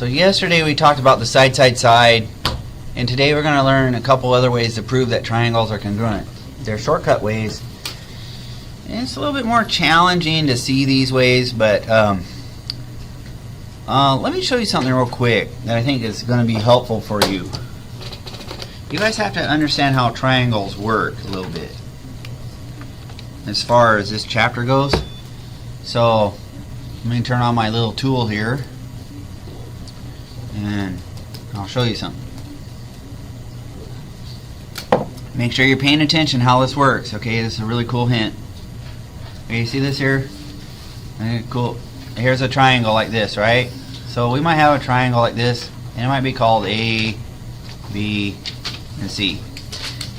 So yesterday we talked about the side, side, side, and today we're going to learn a couple other ways to prove that triangles are congruent. They're shortcut ways, and it's a little bit more challenging to see these ways, but let me show you something real quick that I think is going to be helpful for you. You guys have to understand how triangles work a little bit as far as this chapter goes. So let me turn on my little tool here and I'll show you something. Make sure you're paying attention how this works. Okay, this is a really cool hint. Okay, you see this here? Okay, cool. Here's a triangle like this, right? So we might have a triangle like this, and it might be called A, B, and C.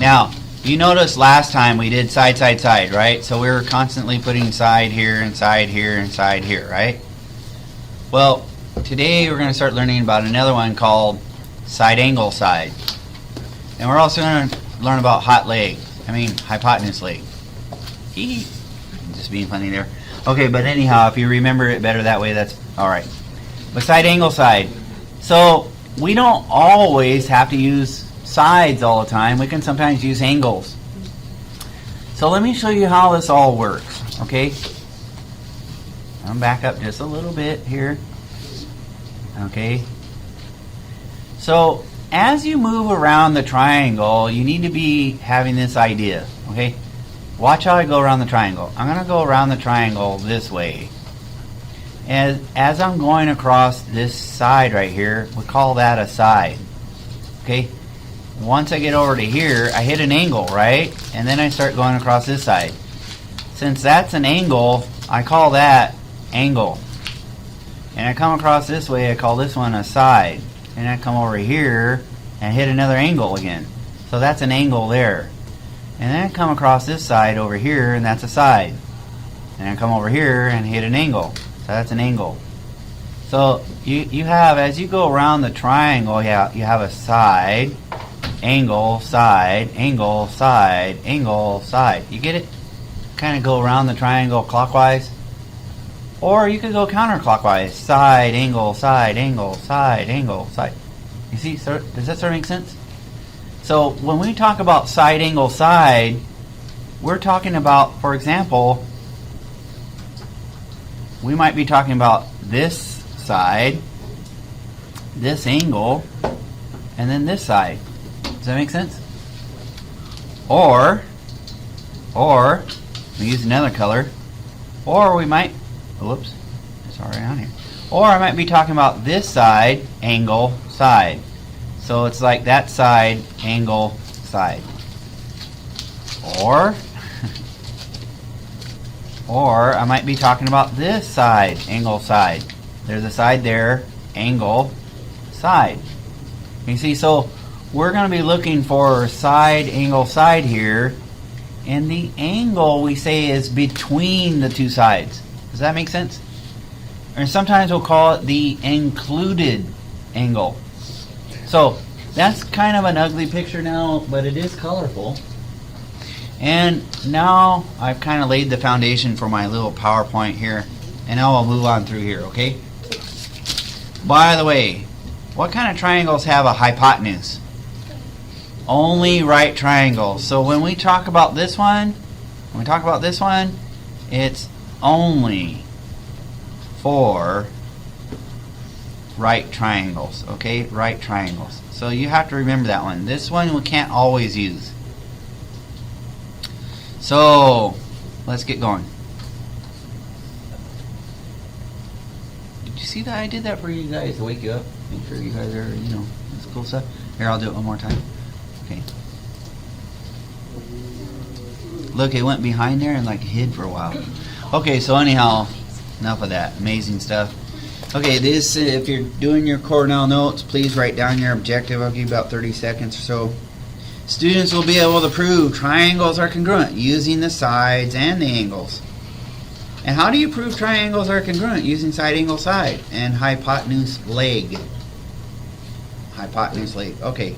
Now, you noticed last time we did side, side, side, right? So we were constantly putting side here, and side here, and side here, right? Well, today we're going to start learning about another one called side angle side. And we're also going to learn about hypotenuse leg. Just being funny there. Okay, but anyhow, if you remember it better that way, that's alright. But side angle side. So we don't always have to use sides all the time. We can sometimes use angles. So let me show you how this all works. Okay? I'm back up just a little bit here. Okay? So as you move around the triangle, you need to be having this idea. Okay? Watch how I go around the triangle. I'm going to go around the triangle this way. As I'm going across this side right here, we call that a side. Okay? Once I get over to here, I hit an angle, right? And then I start going across this side. Since that's an angle, I call that angle. And I come across this way, I call this one a side. And I come over here and hit another angle again. So that's an angle there. And then I come across this side over here, and that's a side. And I come over here and hit an angle. So that's an angle. So you have, as you go around the triangle, you have a side, angle, side, angle, side, angle, side. You get it? Kind of go around the triangle clockwise. Or you could go counterclockwise. Side, angle, side, angle, side, angle, side. You see, does that sort of make sense? So when we talk about side, angle, side, we're talking about, for example, we might be talking about this side, this angle, and then this side. Does that make sense? Or we use another color, or we might, whoops, it's already on here. Or I might be talking about this side, angle, side. So it's like that side, angle, side. Or I might be talking about this side, angle, side. There's a side there, angle, side. You see, so we're going to be looking for side, angle, side here. And the angle we say is between the two sides. Does that make sense? Or sometimes we'll call it the included angle. So that's kind of an ugly picture now, but it is colorful. And now I've kind of laid the foundation for my little PowerPoint here. And now I'll move on through here, okay? By the way, what kind of triangles have a hypotenuse? Only right triangles. So when we talk about this one, it's only for right triangles, okay? Right triangles. So you have to remember that one. This one we can't always use. So let's get going. Did you see that I did that for you guys to wake you up? Make sure you guys are, this cool stuff. Here, I'll do it one more time. Okay. Look, it went behind there and like hid for a while. Okay, so anyhow, enough of that. Amazing stuff. Okay, this, if you're doing your Cornell Notes, please write down your objective. I'll give you about 30 seconds or so. Students will be able to prove triangles are congruent using the sides and the angles. And how do you prove triangles are congruent using side, angle, side and hypotenuse leg? Hypotenuse leg. Okay.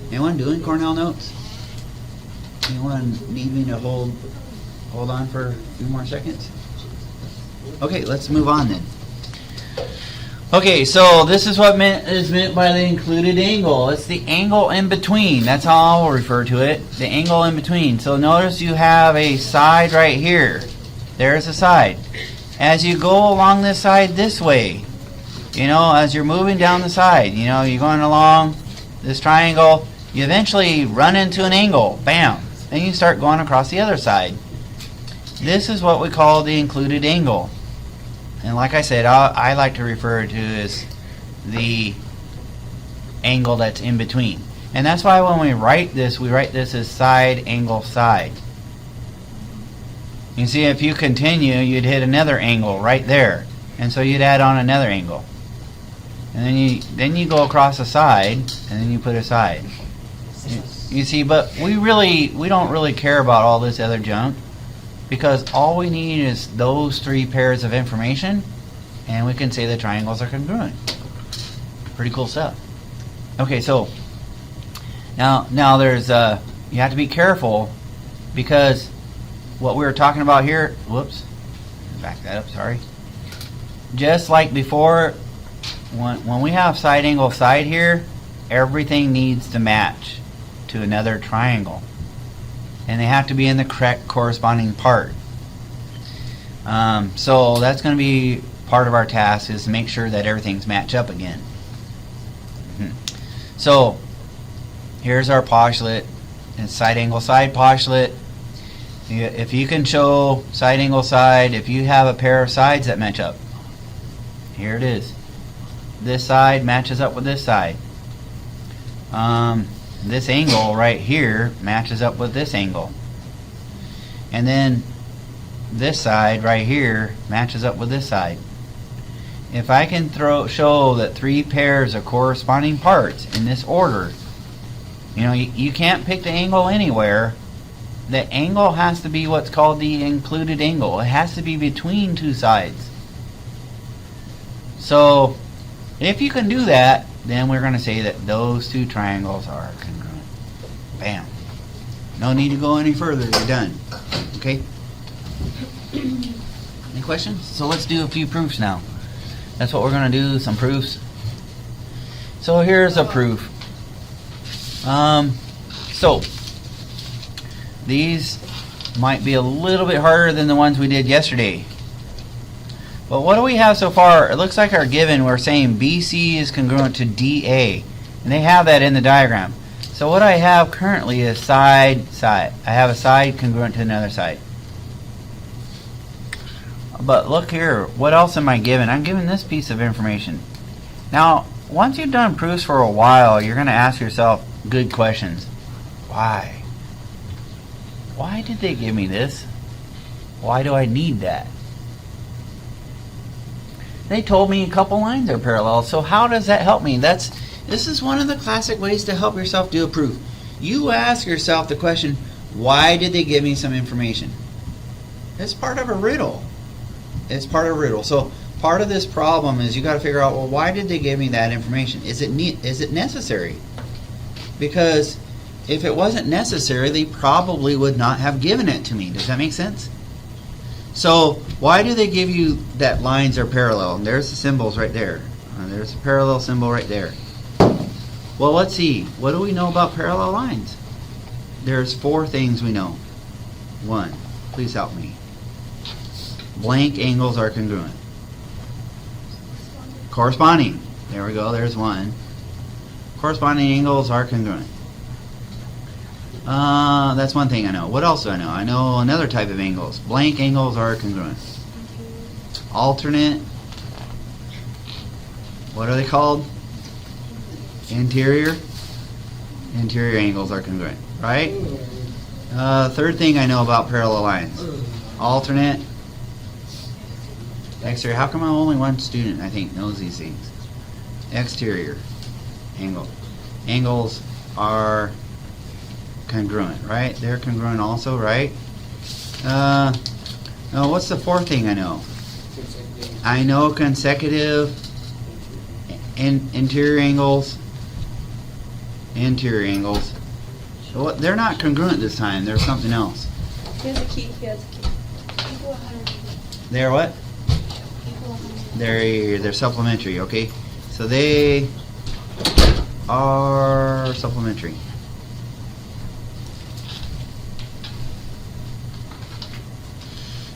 Anyone doing Cornell Notes? Anyone need me to hold on for a few more seconds? Okay, let's move on then. Okay, so this is what is meant by the included angle. It's the angle in between. That's how I'll refer to it. The angle in between. So notice you have a side right here. There's a side. As you go along this side this way, you know, as you're moving down the side, you know, you're going along this triangle, you eventually run into an angle. Bam! Then you start going across the other side. This is what we call the included angle. And like I said, I like to refer to as the angle that's in between. And that's why when we write this as side, angle, side. You see, if you continue, you'd hit another angle right there. And so you'd add on another angle. And then you go across a side, and then you put a side. You see, but we don't really care about all this other junk, because all we need is those three pairs of information, and we can say the triangles are congruent. Pretty cool stuff. Okay, so now there's you have to be careful, because what we were talking about here, whoops, back that up, sorry. Just like before, when we have side, angle, side here, everything needs to match to another triangle. And they have to be in the correct corresponding part. So that's going to be part of our task, is to make sure that everything's matched up again. So here's our postulate. It's side, angle, side postulate. If you can show side, angle, side, if you have a pair of sides that match up, here it is. This side matches up with this side. This angle right here matches up with this angle. And then this side right here matches up with this side. If I can show that three pairs of corresponding parts in this order, you know, you can't pick the angle anywhere. The angle has to be what's called the included angle. It has to be between two sides. So if you can do that, then we're going to say that those two triangles are congruent. Bam. No need to go any further. You're done. Okay? Any questions? So let's do a few proofs now. That's what we're going to do, some proofs. So here's a proof. So these might be a little bit harder than the ones we did yesterday. But what do we have so far? It looks like our given, we're saying BC is congruent to DA. And they have that in the diagram. So what I have currently is side, side. I have a side congruent to another side. But look here, what else am I given? I'm given this piece of information. Now, once you've done proofs for a while, you're going to ask yourself good questions. Why? Why did they give me this? Why do I need that? They told me a couple lines are parallel, so how does that help me? This is one of the classic ways to help yourself do a proof. You ask yourself the question, why did they give me some information? It's part of a riddle. It's part of a riddle. So part of this problem is you got to figure out, well, why did they give me that information? Is it necessary? Because if it wasn't necessary, they probably would not have given it to me. Does that make sense? So why do they give you that lines are parallel? And there's the symbols right there. There's a parallel symbol right there. Well, let's see. What do we know about parallel lines? There's four things we know. One, please help me. Blank angles are congruent. Corresponding. There we go. There's one. Corresponding angles are congruent. That's one thing I know. What else do I know? I know another type of angles. Blank angles are congruent. Alternate. What are they called? Interior. Interior angles are congruent, right? Third thing I know about parallel lines. Alternate. Exterior. How come I'm only one student, I think, knows these things? Exterior angle. Angles are congruent, right? They're congruent also, right? No, what's the fourth thing I know? I know consecutive interior angles. Interior angles. So they're not congruent this time. There's something else. Here's a key. Here's a key. They're what? They're supplementary, okay? So they are supplementary.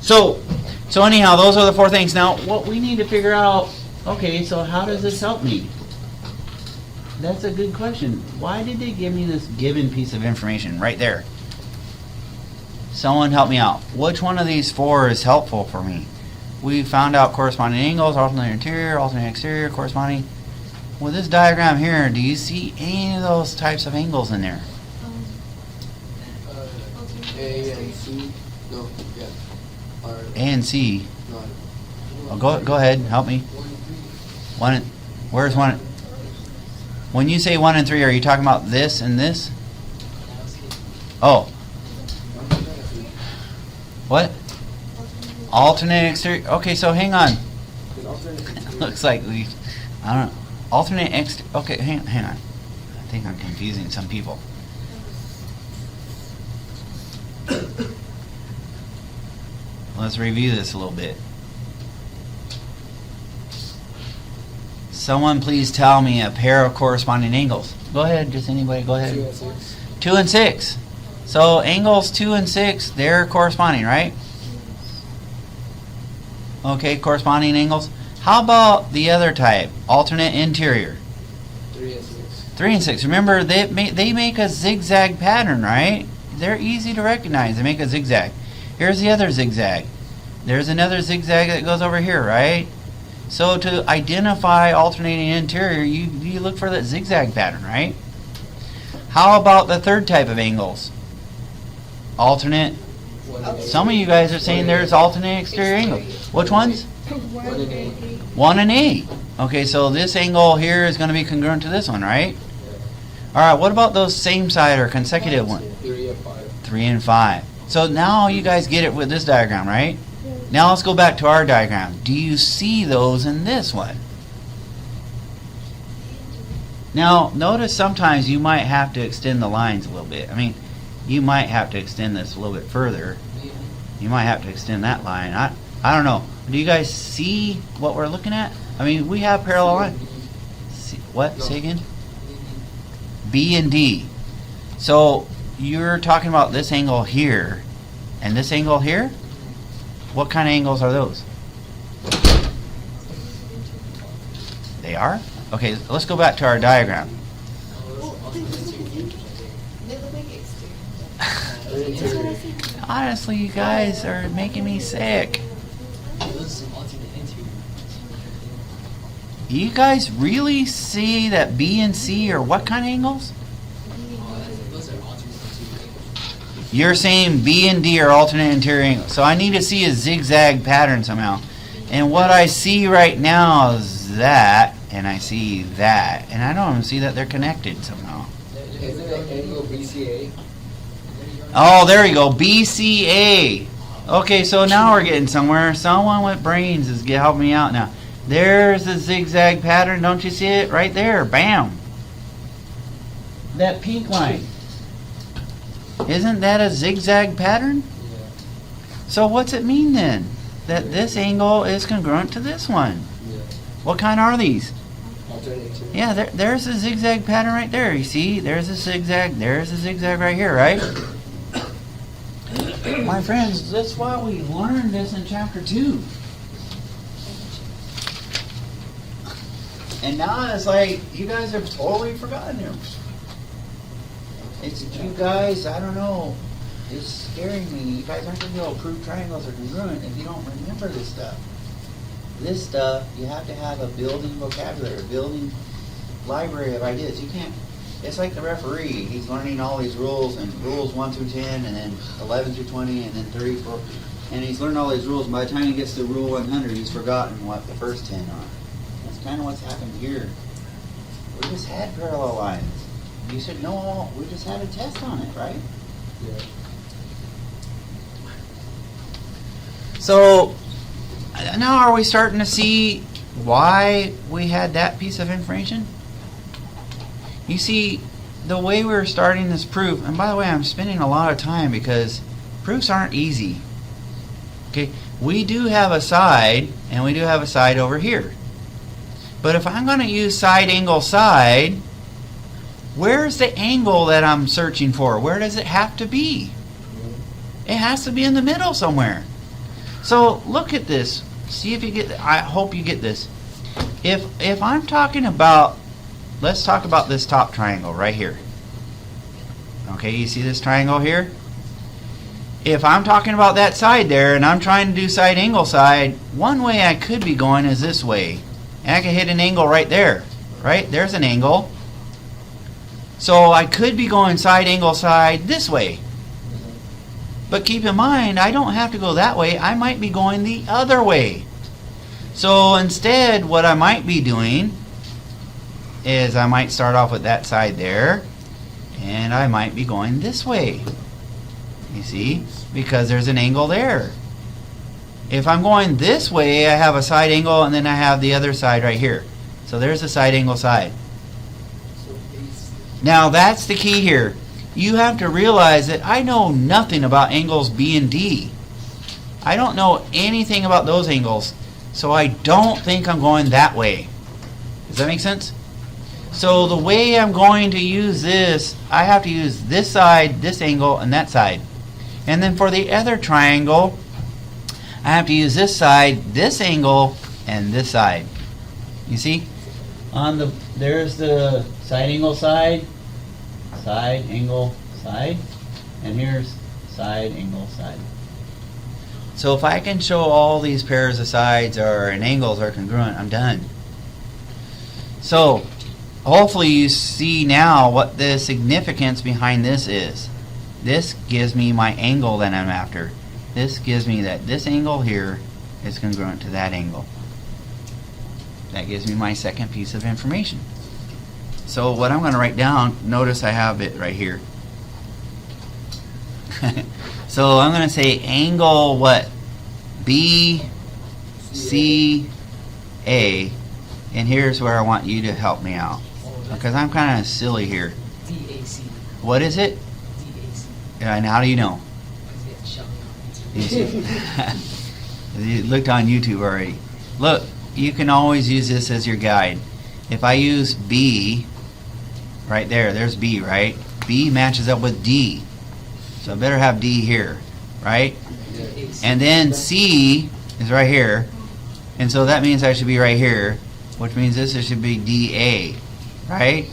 So anyhow, those are the four things. Now, what we need to figure out, okay, so how does this help me? That's a good question. Why did they give me this given piece of information right there? Someone help me out. Which one of these four is helpful for me? We found out corresponding angles, alternating interior, alternating exterior, corresponding. With this diagram here, do you see any of those types of angles in there? A and C. No, yeah. A and C. No. Oh, go ahead, help me. Where's one? When you say 1 and 3, are you talking about this and this? Oh. What? Alternate exterior. Okay, so hang on. Looks like I don't know. Alternate exterior. Okay, hang on. I think I'm confusing some people. Let's review this a little bit. Someone please tell me a pair of corresponding angles. Go ahead, just anybody, go ahead. 2 and 6. 2 and 6. So angles 2 and 6, they're corresponding, right? Okay, corresponding angles. How about the other type, alternate interior? 3 and 6. 3 and 6. Remember, they make a zigzag pattern, right? They're easy to recognize. They make a zigzag. Here's the other zigzag. There's another zigzag that goes over here, right? So to identify alternating interior, you look for that zigzag pattern, right? How about the third type of angles? Alternate. Some of you guys are saying there's alternate exterior angles. Which ones? 1 and 8. 1 and 8. Okay, so this angle here is going to be congruent to this one, right? All right, what about those same side or consecutive ones? 3 and 5. 3 and 5. So now you guys get it with this diagram, right? Now let's go back to our diagram. Do you see those in this one? Now, notice sometimes you might have to extend the lines a little bit. I mean, you might have to extend this a little bit further. You might have to extend that line. I don't know. Do you guys see what we're looking at? I mean, we have parallel lines. What? Say again? B and D. So you're talking about this angle here and this angle here? What kind of angles are those? They are? Okay, let's go back to our diagram. Honestly, you guys are making me sick. You guys really see that B and C are what kind of angles? You're saying B and D are alternate interior angles. So I need to see a zigzag pattern somehow. And what I see right now is that, and I see that, and I don't even see that they're connected somehow. Isn't it angle BCA? Oh, there you go, BCA. Okay, so now we're getting somewhere. Someone with brains is helping me out now. There's the zigzag pattern. Don't you see it? Right there. Bam. That pink line. Isn't that a zigzag pattern? Yeah. So what's it mean then? That this angle is congruent to this one. Yeah. What kind are these? Alternating. Yeah, there's a zigzag pattern right there. You see? There's a zigzag. There's a zigzag right here, right? My friends, that's why we learned this in chapter 2. And now it's like, you guys have totally forgotten it. It's you guys, I don't know, it's scaring me. You guys aren't going to be able to prove triangles are congruent if you don't remember this stuff. This stuff, you have to have a building vocabulary, a building library of ideas. You can't, it's like the referee. He's learning all these rules, and rules 1 through 10, and then 11 through 20, and then 34. And he's learned all these rules, and by the time he gets to rule 100, he's forgotten what the first 10 are. That's kind of what's happened here. We just had parallel lines. You should know all, we just had a test on it, right? Yeah. So, now are we starting to see why we had that piece of information? You see, the way we were starting this proof, and by the way, I'm spending a lot of time because proofs aren't easy. Okay, we do have a side, and we do have a side over here. But if I'm going to use side angle side, where's the angle that I'm searching for? Where does it have to be? It has to be in the middle somewhere. So look at this. See if you get, I hope you get this. If I'm talking about, let's talk about this top triangle right here. Okay, you see this triangle here? If I'm talking about that side there and I'm trying to do side angle side, one way I could be going is this way. And I can hit an angle right there. Right? There's an angle. So I could be going side angle side this way. But keep in mind, I don't have to go that way. I might be going the other way. So instead, what I might be doing is I might start off with that side there, and I might be going this way. You see? Because there's an angle there. If I'm going this way, I have a side angle, and then I have the other side right here. So there's a side angle side. Now that's the key here. You have to realize that I know nothing about angles B and D. I don't know anything about those angles, so I don't think I'm going that way. Does that make sense? So the way I'm going to use this, I have to use this side, this angle, and that side. And then for the other triangle, I have to use this side, this angle, and this side. You see? There's the side angle side, angle, side, and here's side angle side. So if I can show all these pairs of sides and angles are congruent, I'm done. So hopefully you see now what the significance behind this is. This gives me my angle that I'm after. This gives me that this angle here is congruent to that angle. That gives me my second piece of information. So what I'm going to write down, notice I have it right here. So I'm going to say angle what? B, C, A. And here's where I want you to help me out. Because I'm kind of silly here. DAC. What is it? DAC. And how do you know? You looked on YouTube already. Look, you can always use this as your guide. If I use B, right there's B, right? B matches up with D. So I better have D here, right? And then C is right here. And so that means I should be right here, which means this should be DA, right?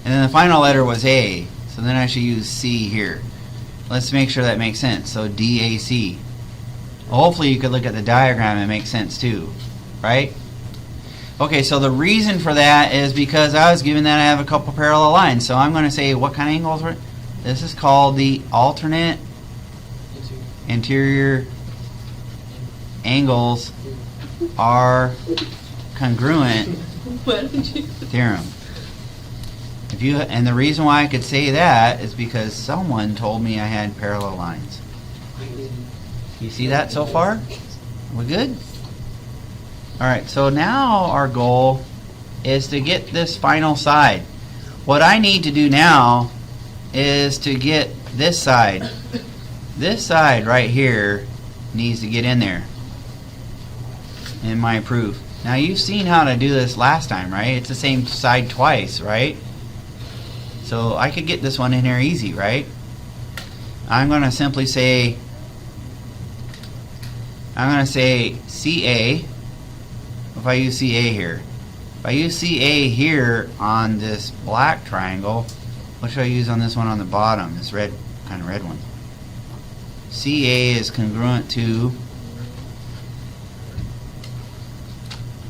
And then the final letter was A. So then I should use C here. Let's make sure that makes sense. So DAC. Hopefully you could look at the diagram and make sense too, right? Okay, so the reason for that is because I was given that I have a couple parallel lines. So I'm going to say what kind of angles were. This is called the alternate interior angles are congruent theorem. And the reason why I could say that is because someone told me I had parallel lines. You see that so far? We good? Alright, so now our goal is to get this final side. What I need to do now is to get this side. This side right here needs to get in there in my proof. Now you've seen how to do this last time, right? It's the same side twice, right? So I could get this one in here easy, right? I'm going to simply say, CA. If I use CA here. If I use CA here on this black triangle, what should I use on this one on the bottom? This red, kind of red one. CA is congruent to,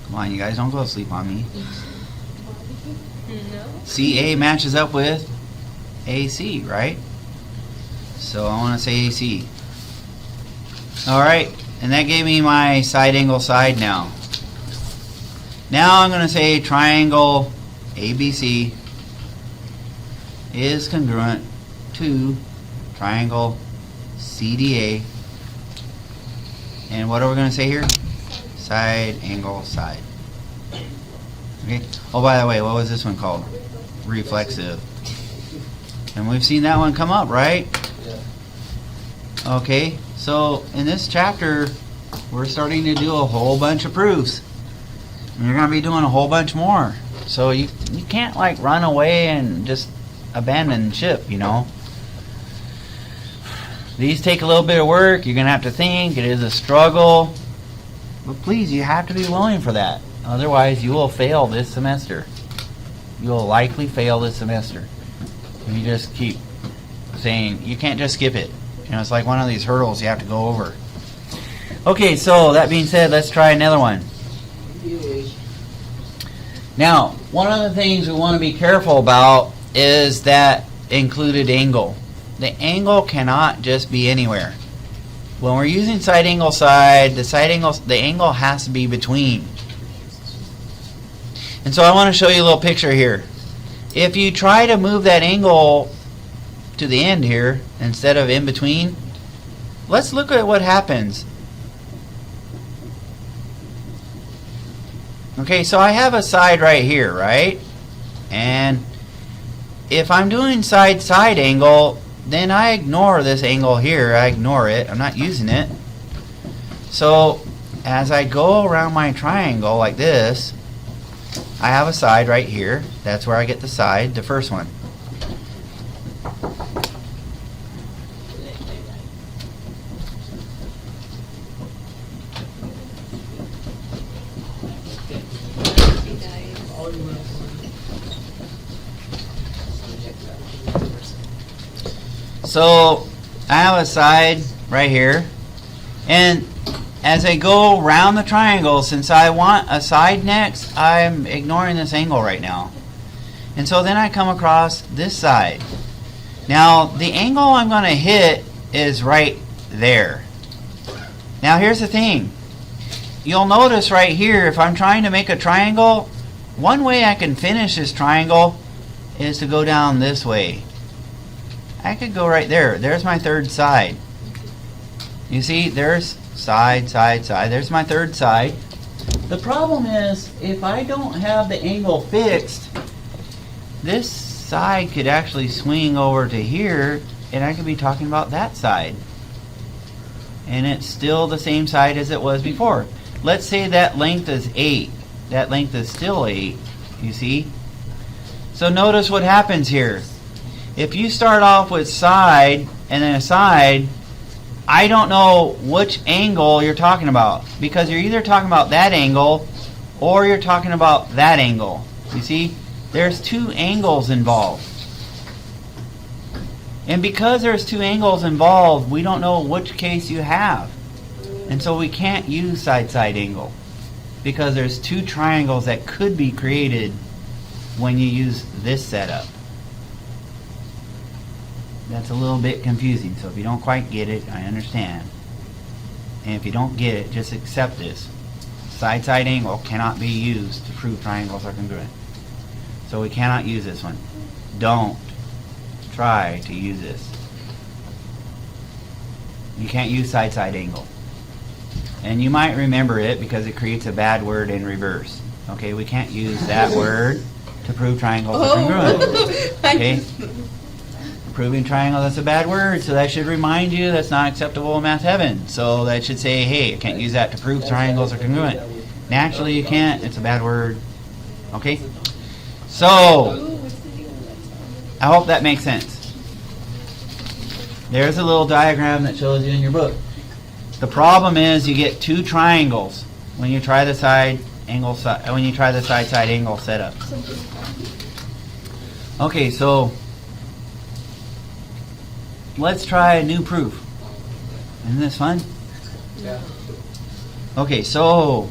come on you guys, don't go to sleep on me. No. CA matches up with AC, right? So I want to say AC. Alright, and that gave me my side angle side now. Now I'm going to say triangle ABC is congruent to triangle CDA. And what are we going to say here? Side angle side. Okay. Oh, by the way, what was this one called? Reflexive. And we've seen that one come up, right? Yeah. Okay. So in this chapter, we're starting to do a whole bunch of proofs. And you're going to be doing a whole bunch more. So you can't like run away and just abandon ship, you know. These take a little bit of work. You're going to have to think. It is a struggle. But please, you have to be willing for that. Otherwise, you will fail this semester. You will likely fail this semester. And you just keep saying, you can't just skip it. You know, it's like one of these hurdles you have to go over. Okay, so that being said, let's try another one. Now, one of the things we want to be careful about is that included angle. The angle cannot just be anywhere. When we're using side angle side, the angle has to be between. And so I want to show you a little picture here. If you try to move that angle to the end here instead of in between, let's look at what happens. Okay, so I have a side right here, right? And if I'm doing side-side angle, then I ignore this angle here. I ignore it. I'm not using it. So as I go around my triangle like this, I have a side right here. That's where I get the side, the first one. So I have a side right here, and as I go around the triangle, since I want a side next, I'm ignoring this angle right now. And so then I come across this side. Now the angle I'm going to hit is right there. Now here's the thing. You'll notice right here, if I'm trying to make a triangle, one way I can finish this triangle is to go down this way. I could go right there. There's my third side. You see, there's side, side, side. There's my third side. The problem is, if I don't have the angle fixed, this side could actually swing over to here, and I could be talking about that side. And it's still the same side as it was before. Let's say that length is 8. That length is still 8, you see? So notice what happens here. If you start off with side and then a side, I don't know which angle you're talking about, because you're either talking about that angle or you're talking about that angle. You see, there's two angles involved. And because there's two angles involved, we don't know which case you have. And so we can't use side-side angle, because there's two triangles that could be created when you use this setup. That's a little bit confusing, so if you don't quite get it, I understand. And if you don't get it, just accept this. Side-side angle cannot be used to prove triangles are congruent. So we cannot use this one. Don't try to use this. You can't use side-side angle. And you might remember it because it creates a bad word in reverse. Okay, we can't use that word to prove triangles are congruent. Okay? Proving triangle, that's a bad word, so that should remind you that's not acceptable in math heaven. So that should say, hey, I can't use that to prove triangles are congruent. Naturally you can't, it's a bad word. Okay? So, I hope that makes sense. There's a little diagram that shows you in your book. The problem is you get two triangles when you try the side side angle setup. Okay, so let's try a new proof. Isn't this fun? Yeah. Okay, so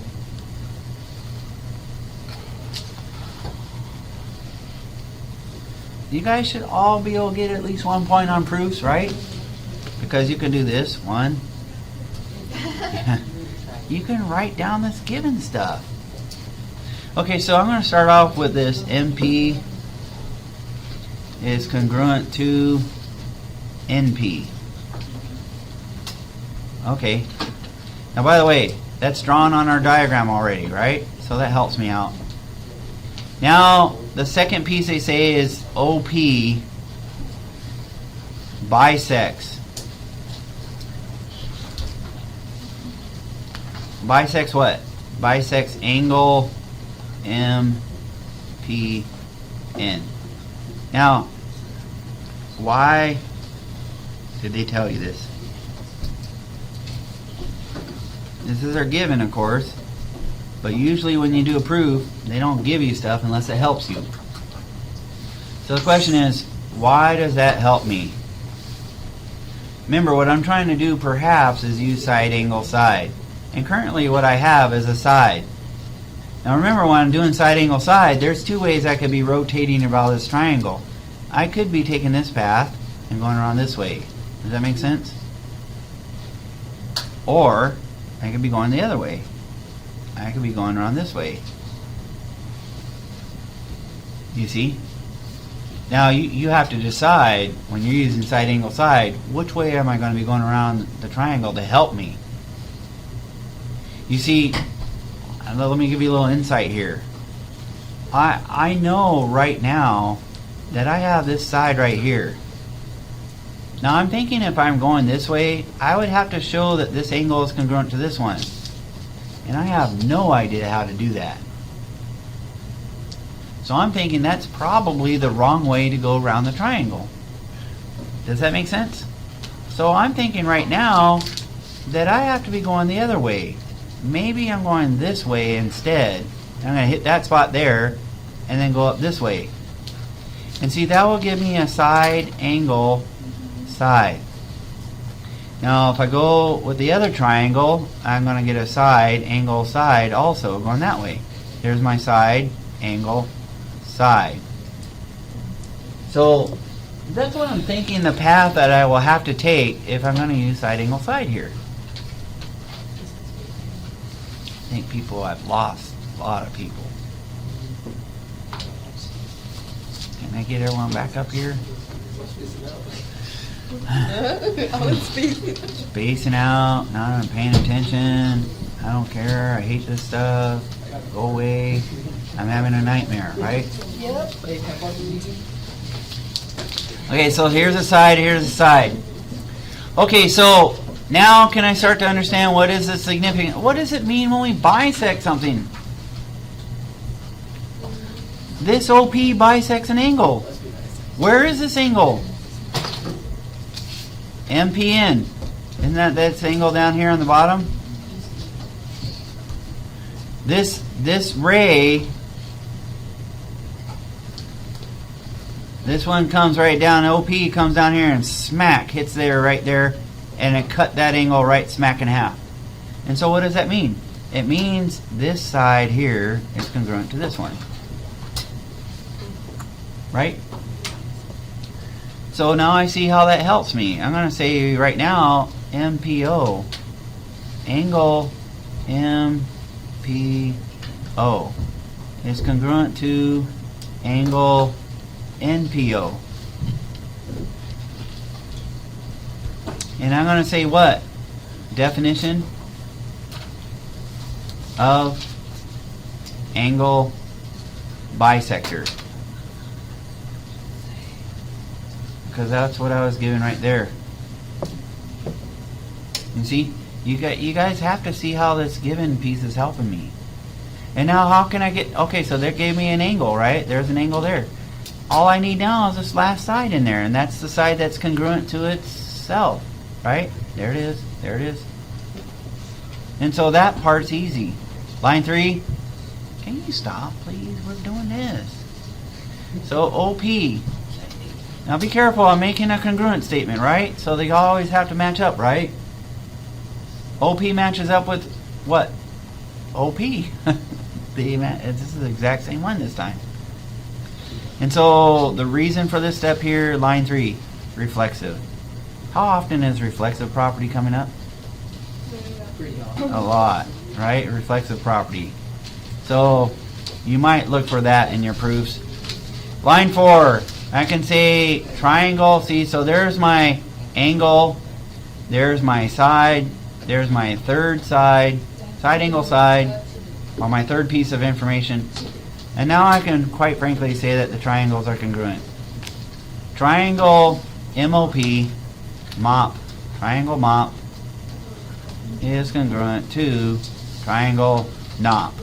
you guys should all be able to get at least 1 point on proofs, right? Because you can do this. 1. You can write down this given stuff. Okay, so I'm going to start off with this. MP is congruent to NP. Okay. Now, by the way, that's drawn on our diagram already, right? So that helps me out. Now, the second piece they say is OP bisects bisects what? Bisects angle MPN. Now, why did they tell you this? This is our given, of course, but usually when you do a proof, they don't give you stuff unless it helps you. So the question is, why does that help me? Remember, what I'm trying to do perhaps is use side, angle, side. And currently what I have is a side. Now remember, when I'm doing side, angle, side, there's two ways I could be rotating about this triangle. I could be taking this path and going around this way. Does that make sense? Or I could be going the other way. I could be going around this way. You see? Now you have to decide when you're using side, angle, side, which way am I going to be going around the triangle to help me? You see, let me give you a little insight here. I know right now that I have this side right here. Now I'm thinking if I'm going this way, I would have to show that this angle is congruent to this one. And I have no idea how to do that. So I'm thinking that's probably the wrong way to go around the triangle. Does that make sense? So I'm thinking right now that I have to be going the other way. Maybe I'm going this way instead. I'm going to hit that spot there and then go up this way. And see, that will give me a side, angle, side. Now if I go with the other triangle, I'm going to get a side, angle, side also going that way. There's my side, angle, side. So that's what I'm thinking, the path that I will have to take if I'm going to use side, angle, side here. I think I've lost a lot of people. Can I get everyone back up here? Spacing out, not even paying attention. I don't care, I hate this stuff. Go away. I'm having a nightmare, right? Yep. Okay, so here's the side, here's the side. Okay, so now can I start to understand what is the significance? What does it mean when we bisect something? This OP bisects an angle. Where is this angle? MPN. Isn't that's angle down here on the bottom? This ray, this one comes right down, OP comes down here and smack, hits there, right there, and it cut that angle right smack in half. And so what does that mean? It means this side here is congruent to this one. Right? So now I see how that helps me. I'm going to say right now, MPO, angle MPO is congruent to angle NPO. And I'm going to say what? Definition of angle bisector. Because that's what I was given right there. You see, you guys have to see how this given piece is helping me. And now how can I get, okay, so they gave me an angle, right? There's an angle there. All I need now is this last side in there, and that's the side that's congruent to itself, right? There it is, there it is. And so that part's easy. Line 3, can you stop, please? We're doing this. So OP. Now be careful, I'm making a congruent statement, right? So they always have to match up, right? OP matches up with what? OP. This is the exact same one this time. And so the reason for this step here, line 3, reflexive. How often is reflexive property coming up? A lot, right? Reflexive property. So you might look for that in your proofs. Line 4, I can say triangle. See, so there's my angle, there's my side, there's my third side, side angle side, or my third piece of information. And now I can quite frankly say that the triangles are congruent. Triangle MOP, MOP, triangle MOP is congruent to Triangle, NOP.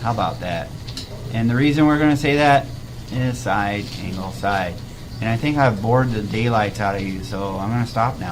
How about that? And the reason we're going to say that is side, angle, side. And I think I've bored the daylights out of you, so I'm going to stop now.